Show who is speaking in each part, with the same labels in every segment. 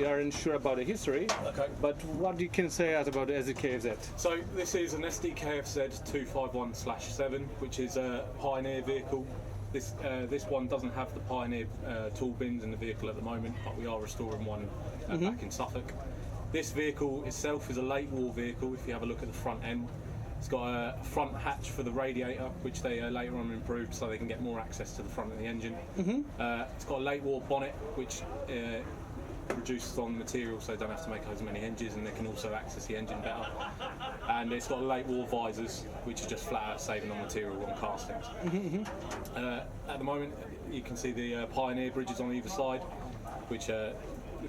Speaker 1: We aren't sure about the history,
Speaker 2: Okay.
Speaker 1: but what you can say us about the Sd.Kfz?
Speaker 2: So this is an Sd.Kfz.251/7, which is a Pioneer vehicle. This one doesn't have the Pioneer tool bins in the vehicle at the moment, but we are restoring one back in Suffolk. This vehicle itself is a late war vehicle. If you have a look at the front end, it's got a front hatch for the radiator, which they later on improved so they can get more access to the front of the engine. It's got a late war bonnet, which reduces on material so they don't have to make as many hinges, and they can also access the engine better. And it's got late war visors, which is just flat out saving on material on castings. At the moment you can see the Pioneer bridges on either side, which the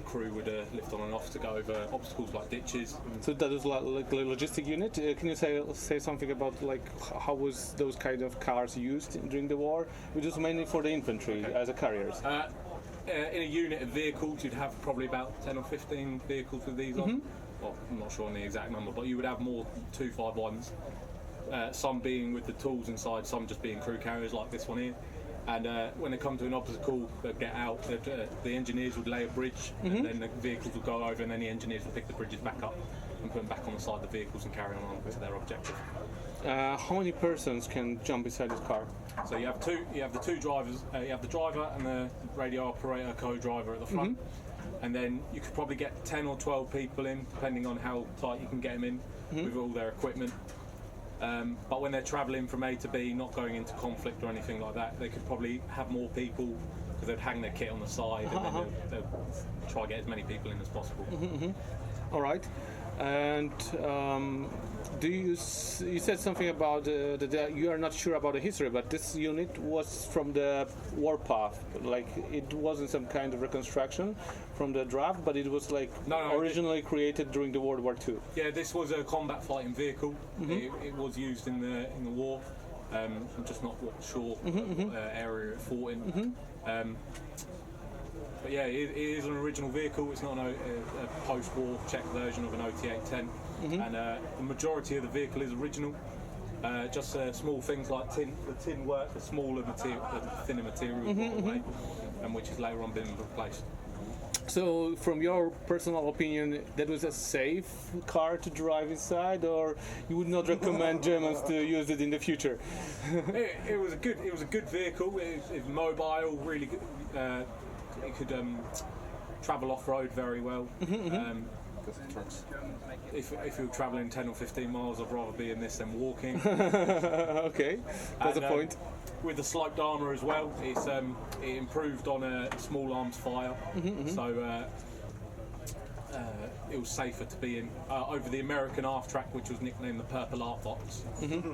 Speaker 2: crew would lift on and off to go over obstacles like ditches.
Speaker 1: So that is like a logistic unit. Can you say something about like how was those kind of cars used during the war? Which is mainly for the infantry as a carriers.
Speaker 2: In a unit of vehicles, you'd have probably about 10 or 15 vehicles with these on. Well, I'm not sure on the exact number, but you would have more 251s. Some being with the tools inside, some just being crew carriers like this one here. And when they come to an obstacle, they'd get out, the engineers would lay a bridge, and then the vehicles would go over, and then the engineers would pick the bridges back up and put them back on the side of the vehicles and carry on to their objective.
Speaker 1: How many persons can jump inside this car?
Speaker 2: So you have the two drivers, you have the driver and the radio operator, co-driver at the front, and then you could probably get 10 or 12 people in, depending on how tight you can get them in with all their equipment. But when they're travelling from A to B, not going into conflict or anything like that, they could probably have more people because they'd hang their kit on the side and then they'll try to get as many people in as possible.
Speaker 1: All right. And you said something about that you are not sure about the history, but this unit was from the warpath. Like it wasn't some kind of reconstruction from the draft, but it was like originally created during the World War II.
Speaker 2: Yeah, this was a combat fighting vehicle. It was used in the war. I'm just not sure what area it fought in. But yeah, it is an original vehicle. It's not a post-war Czech version of an OT-810, and the majority of the vehicle is original. Just small things like the tin work, the smaller material, the thinner material, away, and which has later on been replaced.
Speaker 1: So, from your personal opinion, that was a safe car to drive inside, or you would not recommend Germans to use it in the future?
Speaker 2: It was a good vehicle. It was mobile, really good. It could travel off-road very well. If you're travelling 10 or 15 miles, I'd rather be in this than walking.
Speaker 1: Okay, that's a point.
Speaker 2: With the sloped armour as well, it improved on a small arms fire, so it was safer to be in over the American half track, which was nicknamed the Purple Art Box,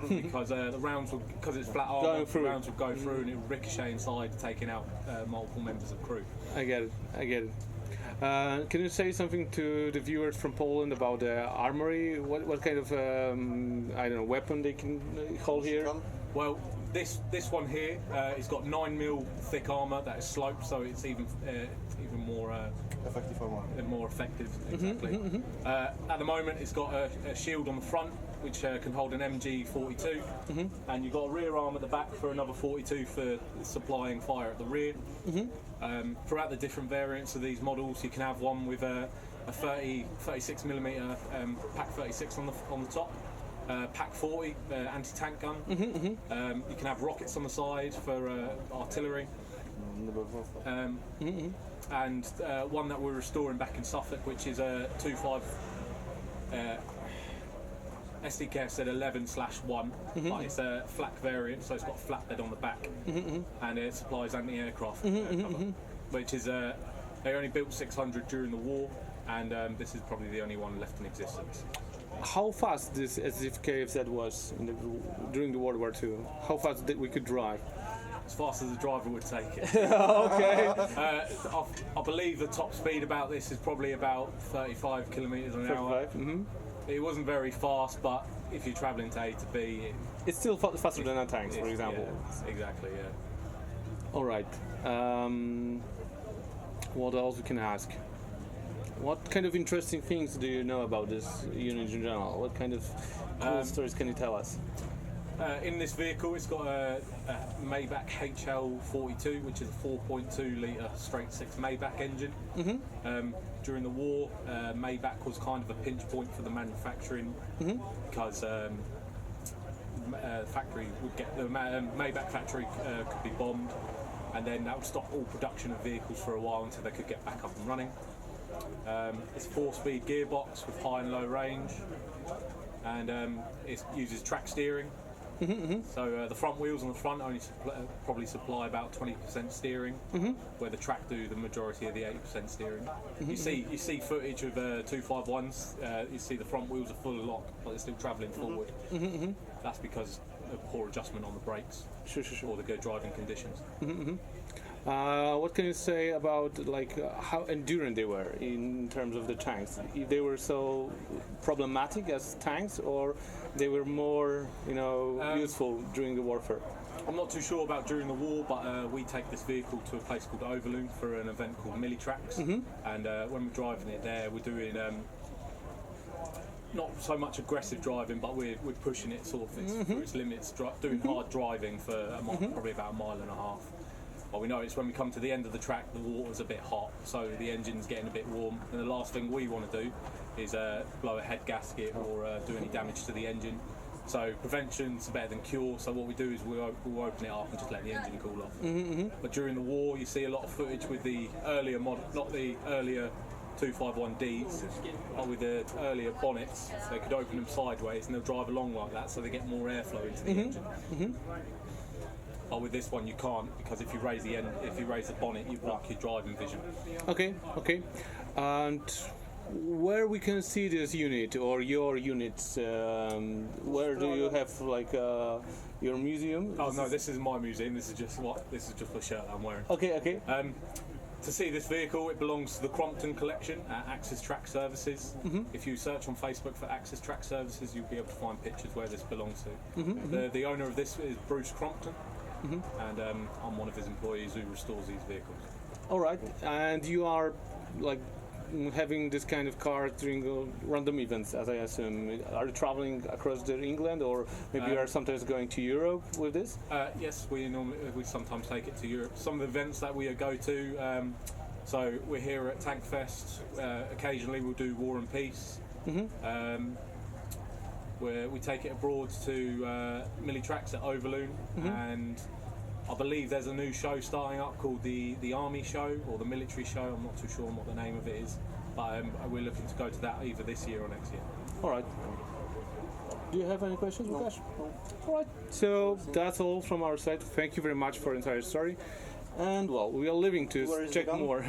Speaker 2: because the rounds would, because it's flat armour, the rounds would go through and it would ricochet inside, taking out multiple members of crew.
Speaker 1: I get it. Can you say something to the viewers from Poland about the armory? What kind of weapon they can hold here?
Speaker 2: Well, this one here, it's got 9mm thick armour that is sloped, so it's even more effective armour. More effective, exactly. At the moment, it's got a shield on the front, which can hold an MG42, and you've got a rear arm at the back for another 42 for supplying fire at the rear. Throughout the different variants of these models, you can have one with a 36mm Pack 36 on the top. Pack 40 anti-tank gun. You can have rockets on the side for artillery. And one that we're restoring back in Suffolk, which is a 25 Sd.Kfz.11/1, but it's a flak variant, so it's got a flatbed on the back, and it supplies anti-aircraft cover, which is they only built 600 during the war, and this is probably the only one left in existence.
Speaker 1: How fast this Sd.Kfz was during the World War II? How fast did we could drive?
Speaker 2: As fast as the driver would take it.
Speaker 1: Okay.
Speaker 2: I believe the top speed about this is probably about 35 kilometres an hour. It wasn't very fast, but if you're travelling to A to B,
Speaker 1: it's still faster than our tanks, for example.
Speaker 2: Yeah, exactly, yeah.
Speaker 1: All right. What else we can ask? What kind of interesting things do you know about this unit in general? What kind of cool stories can you tell us?
Speaker 2: In this vehicle, it's got a Maybach HL42, which is a 4.2 litre straight six Maybach engine. During the war, Maybach was kind of a pinch point for the manufacturing because factory would get the Maybach factory could be bombed, and then that would stop all production of vehicles for a while until they could get back up and running. It's a 4-speed gearbox with high and low range, and it uses track steering. So the front wheels on the front only probably supply about 20% steering, where the track do the majority of the 80% steering. You see footage of 251s. You see the front wheels are full lock, but they're still travelling forward. That's because of poor adjustment on the brakes or the good driving conditions.
Speaker 1: What can you say about how enduring they were in terms of the tanks? If they were so problematic as tanks, or they were more, useful during the warfare?
Speaker 2: I'm not too sure about during the war, but we take this vehicle to a place called Overloon for an event called Millitracks, and when we're driving it there, we're doing not so much aggressive driving, but we're pushing it sort of through its limits, doing hard driving for probably about a mile and a half. What we notice when we come to the end of the track, the water's a bit hot, so the engine's getting a bit warm, and the last thing we want to do is blow a head gasket or do any damage to the engine. So prevention's better than cure, so what we do is we'll open it up and just let the engine cool off. But during the war, you see a lot of footage with the earlier model, not the earlier 251Ds, but with the earlier bonnets, they could open them sideways and they'll drive along like that, so they get more airflow into the engine. But with this one you can't, because if you raise the bonnet, you block your driving vision.
Speaker 1: Okay. And where we can see this unit or your units? Where do you have your museum?
Speaker 2: Oh no, this isn't my museum. This is just the shirt I'm wearing.
Speaker 1: Okay.
Speaker 2: To see this vehicle, it belongs to the Crompton collection at Access Track Services. If you search on Facebook for Access Track Services, you'll be able to find pictures where this belongs to. The owner of this is Bruce Crompton, and I'm one of his employees who restores these vehicles.
Speaker 1: All right, and you are having this kind of car during random events, as I assume. Are you traveling across England, or maybe you are sometimes going to Europe with this?
Speaker 2: Yes, we sometimes take it to Europe. Some of the events that we go to, so we're here at Tankfest. Occasionally we'll do War and Peace. Where we take it abroad to Millitracks at Overloon, and I believe there's a new show starting up called the Army Show or the Military Show. I'm not too sure what the name of it is, but we're looking to go to that either this year or next year.
Speaker 1: All right. Do you have any questions, Łukasz? No. All right. So that's all from our side. Thank you very much for the entire story. And well, we are leaving to check more.